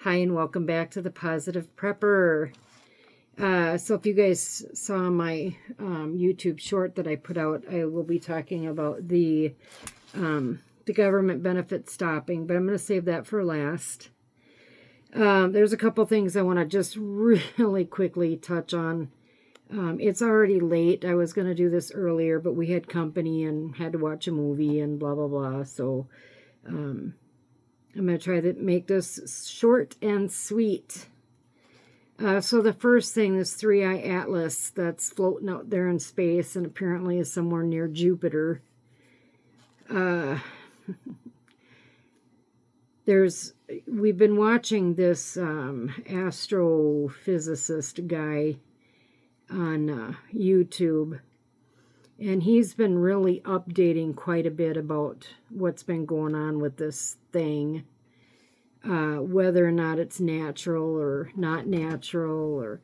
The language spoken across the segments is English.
Hi, and welcome back to the Positive Prepper. So if you guys saw my YouTube short that I put out, I will be talking about the government benefit stopping, but I'm going to save that for last. There's a couple things I want to just really quickly touch on. It's already late. I was going to do this earlier, but we had company and had to watch a movie and blah, blah, blah. So I'm going to try to make this short and sweet. So the first thing, this 3-eye atlas that's floating out there in space and apparently is somewhere near Jupiter. We've been watching this astrophysicist guy on YouTube, and he's been really updating quite a bit about what's been going on with this thing, whether or not it's natural or not natural, or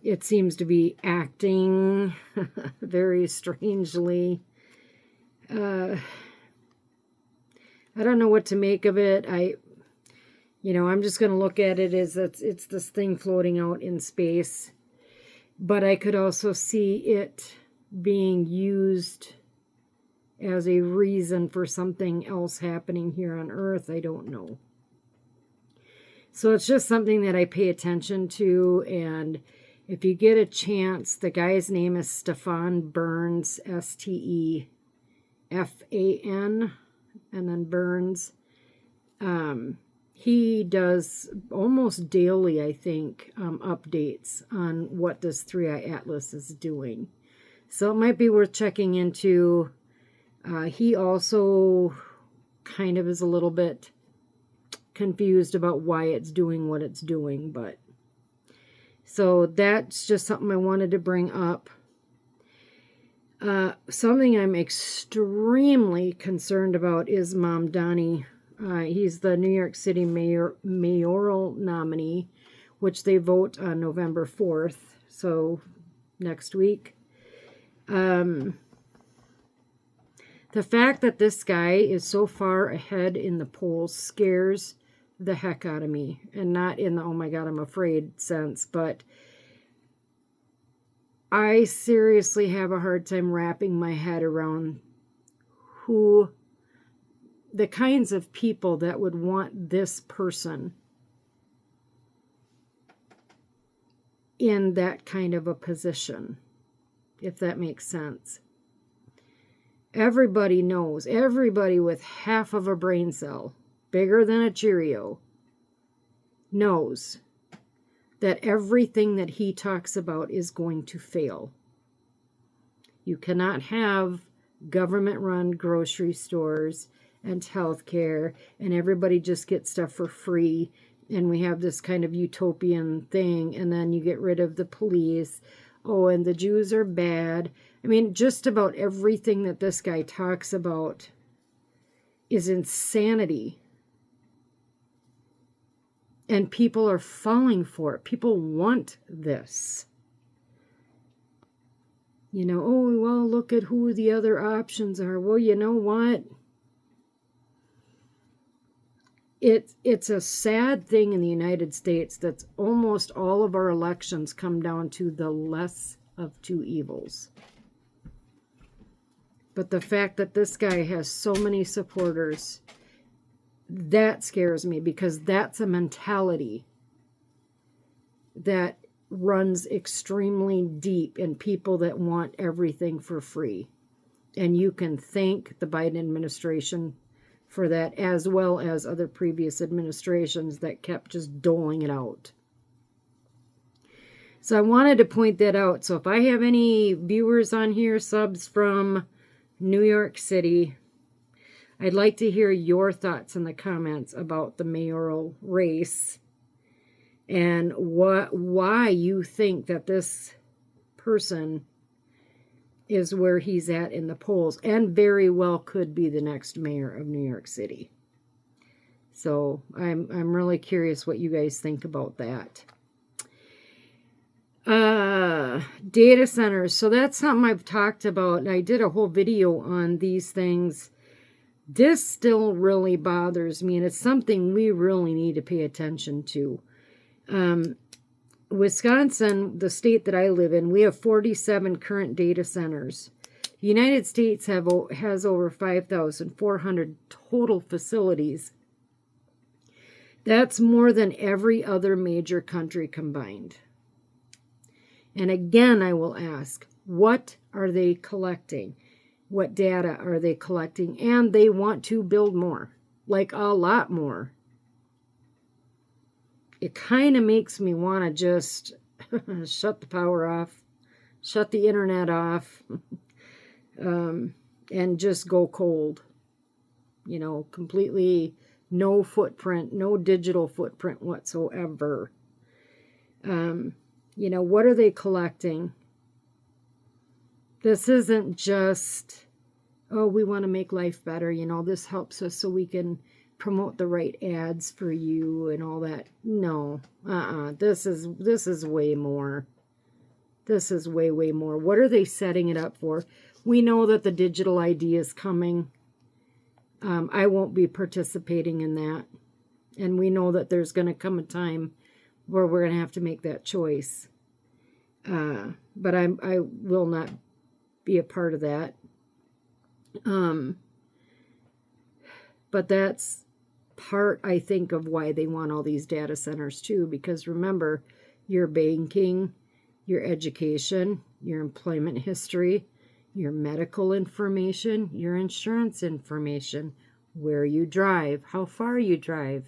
it seems to be acting very strangely. I don't know what to make of it. I'm just going to look at it as it's this thing floating out in space, but I could also see it being used as a reason for something else happening here on Earth. I don't know. So it's just something that I pay attention to, and if you get a chance, the guy's name is Stefan Burns, Stefan, and then Burns. He does almost daily, I think, updates on what this 3-eye atlas is doing. So it might be worth checking into. He also kind of is a little bit confused about why it's doing what it's doing, but so that's just something I wanted to bring up. Something I'm extremely concerned about is Mamdani. He's the New York City mayoral nominee, which they vote on November 4th, so next week. The fact that this guy is so far ahead in the polls scares the heck out of me, and not in the, oh my God, I'm afraid sense, but I seriously have a hard time wrapping my head around the kinds of people that would want this person in that kind of a position, if that makes sense. Everybody knows, everybody with half of a brain cell, bigger than a Cheerio, knows that everything that he talks about is going to fail. You cannot have government-run grocery stores and healthcare, and everybody just gets stuff for free, and we have this kind of utopian thing, and then you get rid of the police. Oh, and the Jews are bad. I mean, just about everything that this guy talks about is insanity. And people are falling for it. People want this. Oh, well, look at who the other options are. Well, you know what? It's a sad thing in the United States that almost all of our elections come down to the less of two evils. But the fact that this guy has so many supporters, that scares me, because that's a mentality that runs extremely deep in people that want everything for free. And you can thank the Biden administration for that, as well as other previous administrations that kept just doling it out. So I wanted to point that out. So if I have any viewers on here, subs from New York City, I'd like to hear your thoughts in the comments about the mayoral race and why you think that this person is where he's at in the polls, and very well could be the next mayor of New York City. So I'm really curious what you guys think about that. Data centers. So that's something I've talked about, and I did a whole video on these things. This still really bothers me, and it's something we really need to pay attention to. Wisconsin, the state that I live in, we have 47 current data centers. The United States has over 5,400 total facilities. That's more than every other major country combined. And again, I will ask, what are they collecting? What data are they collecting? And they want to build more, like a lot more. It kind of makes me want to just shut the power off, shut the internet off, and just go cold. You know, completely no footprint, no digital footprint whatsoever. You know, what are they collecting? This isn't just, oh, we want to make life better. You know, this helps us so we can promote the right ads for you and all that. No, this is way more. This is way, way more. What are they setting it up for? We know that the digital ID is coming. I won't be participating in that. And we know that there's going to come a time where we're going to have to make that choice. But I will not be a part of that. But that's part, I think, of why they want all these data centers too. Because remember, your banking, your education, your employment history, your medical information, your insurance information, where you drive, how far you drive,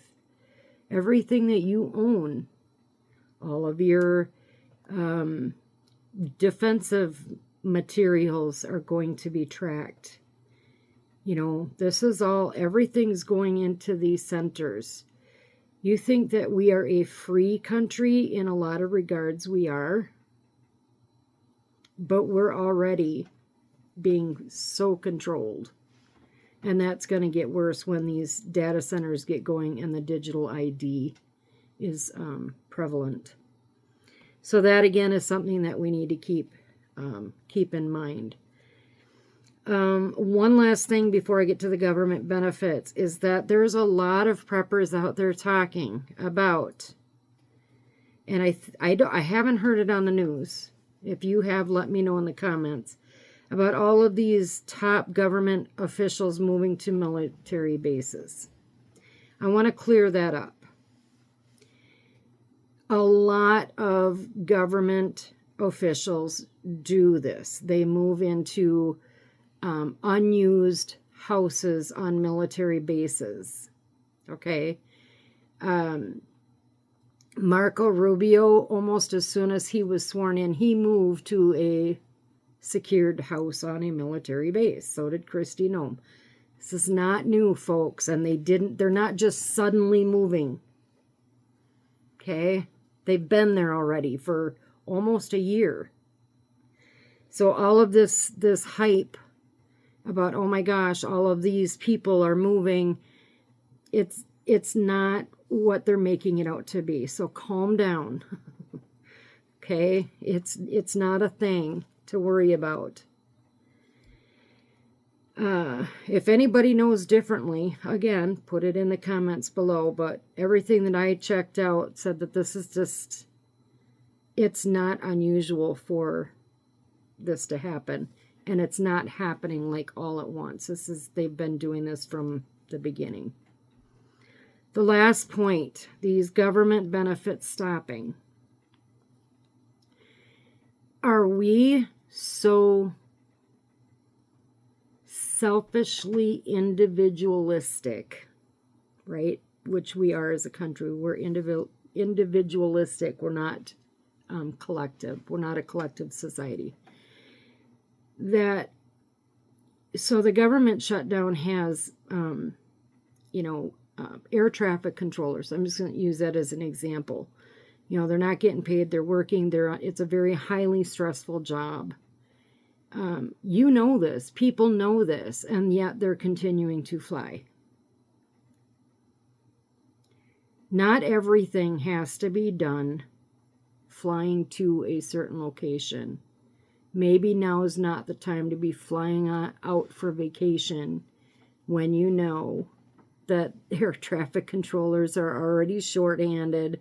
everything that you own, all of your defensive materials are going to be tracked. You know, this is all, everything's going into these centers. You think that we are a free country? In a lot of regards, we are. But we're already being so controlled. And that's going to get worse when these data centers get going and the digital ID is prevalent. So that, again, is something that we need to keep in mind. One last thing before I get to the government benefits is that there's a lot of preppers out there talking about, and I haven't heard it on the news. If you have, let me know in the comments, about all of these top government officials moving to military bases. I want to clear that up. A lot of government officials do this. They move into unused houses on military bases. Okay. Marco Rubio, almost as soon as he was sworn in, he moved to a secured house on a military base. So did Kristi Noem. This is not new, folks, and they're not just suddenly moving. Okay? They've been there already for almost a year. So all of this hype about, oh my gosh, all of these people are moving, it's not what they're making it out to be. So calm down. Okay? It's not a thing to worry about. If anybody knows differently, again, put it in the comments below, but everything that I checked out said that this is just, it's not unusual for this to happen, and it's not happening like all at once. They've been doing this from the beginning. The last point, these government benefits stopping. Are we so selfishly individualistic, right? Which we are as a country. We're individualistic. We're not collective. We're not a collective society. So the government shutdown has, air traffic controllers. I'm just going to use that as an example. You know, they're not getting paid. They're working. It's a very highly stressful job. You know this. People know this, and yet they're continuing to fly. Not everything has to be done flying to a certain location. Maybe now is not the time to be flying out for vacation when you know that air traffic controllers are already shorthanded.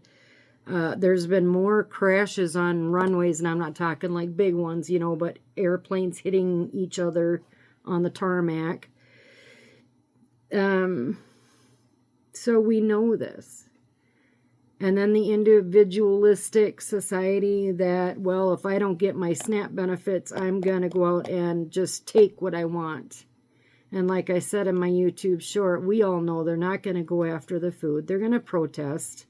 There's been more crashes on runways, and I'm not talking like big ones, you know, but airplanes hitting each other on the tarmac. So we know this. And then the individualistic society that, well, if I don't get my SNAP benefits, I'm going to go out and just take what I want. And like I said in my YouTube short, we all know they're not going to go after the food. They're going to protest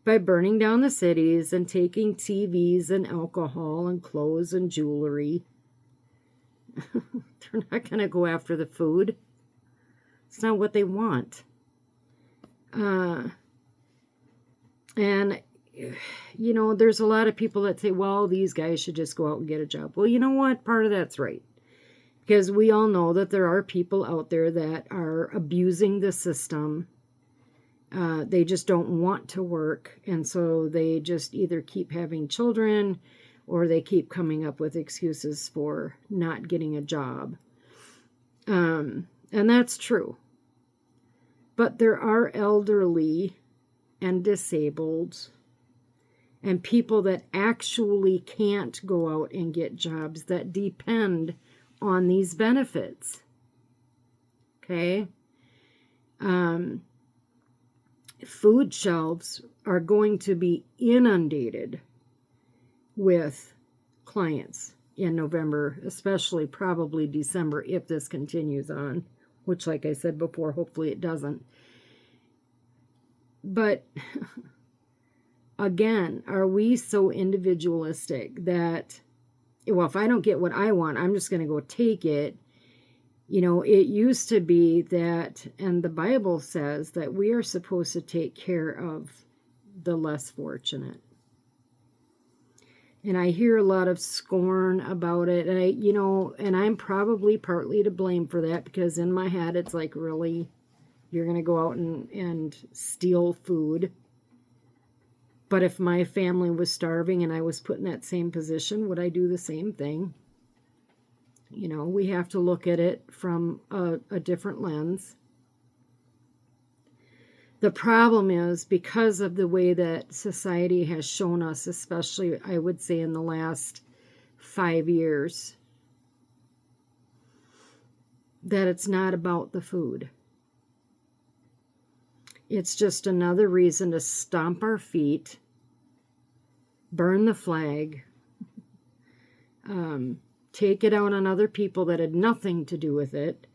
by burning down the cities and taking TVs and alcohol and clothes and jewelry. They're not going to go after the food. It's not what they want. And, you know, there's a lot of people that say, well, these guys should just go out and get a job. Well, you know what? Part of that's right. Because we all know that there are people out there that are abusing the system. They just don't want to work. And so they just either keep having children or they keep coming up with excuses for not getting a job. And that's true. But there are elderly and disabled and people that actually can't go out and get jobs that depend on these benefits. Okay? Food shelves are going to be inundated with clients in November, especially probably December if this continues on, which, like I said before, hopefully it doesn't. But again, are we so individualistic that, well, if I don't get what I want, I'm just going to go take it? You know, it used to be that, and the Bible says that we are supposed to take care of the less fortunate. And I hear a lot of scorn about it. And and I'm probably partly to blame for that, because in my head, it's like, really, you're going to go out and steal food? But if my family was starving and I was put in that same position, would I do the same thing? You know, we have to look at it from a different lens. The problem is, because of the way that society has shown us, especially, I would say, in the last 5 years, that it's not about the food. It's just another reason to stomp our feet, burn the flag, take it out on other people that had nothing to do with it,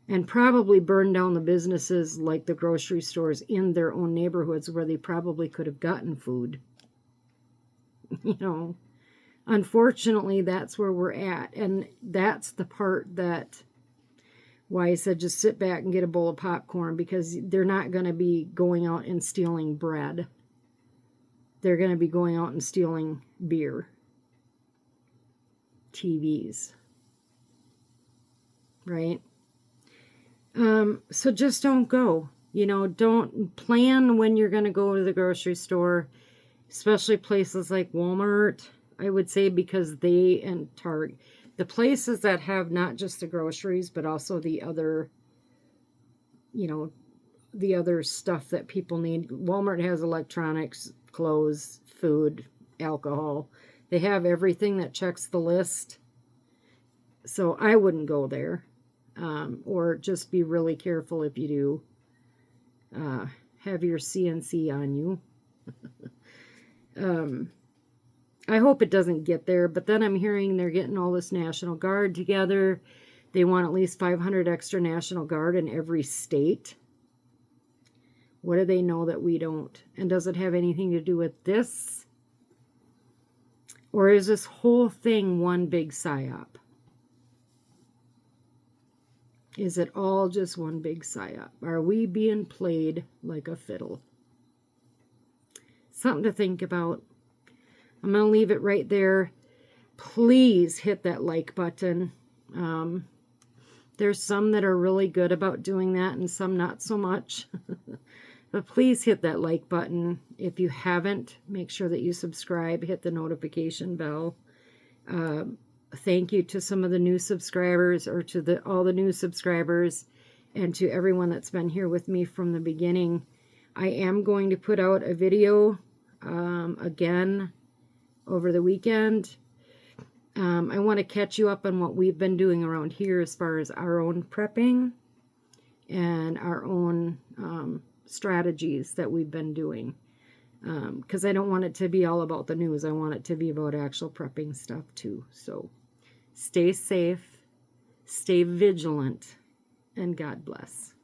and probably burn down the businesses like the grocery stores in their own neighborhoods where they probably could have gotten food. You know, unfortunately, that's where we're at. And that's the part that, why I said just sit back and get a bowl of popcorn, because they're not going to be going out and stealing bread. They're going to be going out and stealing beer, TVs, right? So just don't go. You know, don't plan when you're going to go to the grocery store, especially places like Walmart, I would say, because they, and Target, the places that have not just the groceries, but also the other, you know, the other stuff that people need. Walmart has electronics, clothes, food, alcohol. They have everything that checks the list. So I wouldn't go there. Or just be really careful if you do. Have your CNC on you. I hope it doesn't get there, but then I'm hearing they're getting all this National Guard together. They want at least 500 extra National Guard in every state. What do they know that we don't? And does it have anything to do with this? Or is this whole thing one big psyop? Is it all just one big psyop? Are we being played like a fiddle? Something to think about. I'm going to leave it right there. Please hit that like button. There's some that are really good about doing that and some not so much. But please hit that like button. If you haven't, make sure that you subscribe. Hit the notification bell. Thank you to some of the new subscribers, or to all the new subscribers. And to everyone that's been here with me from the beginning, I am going to put out a video again over the weekend. I want to catch you up on what we've been doing around here as far as our own prepping and our own strategies that we've been doing. Because I don't want it to be all about the news. I want it to be about actual prepping stuff too. So stay safe, stay vigilant, and God bless.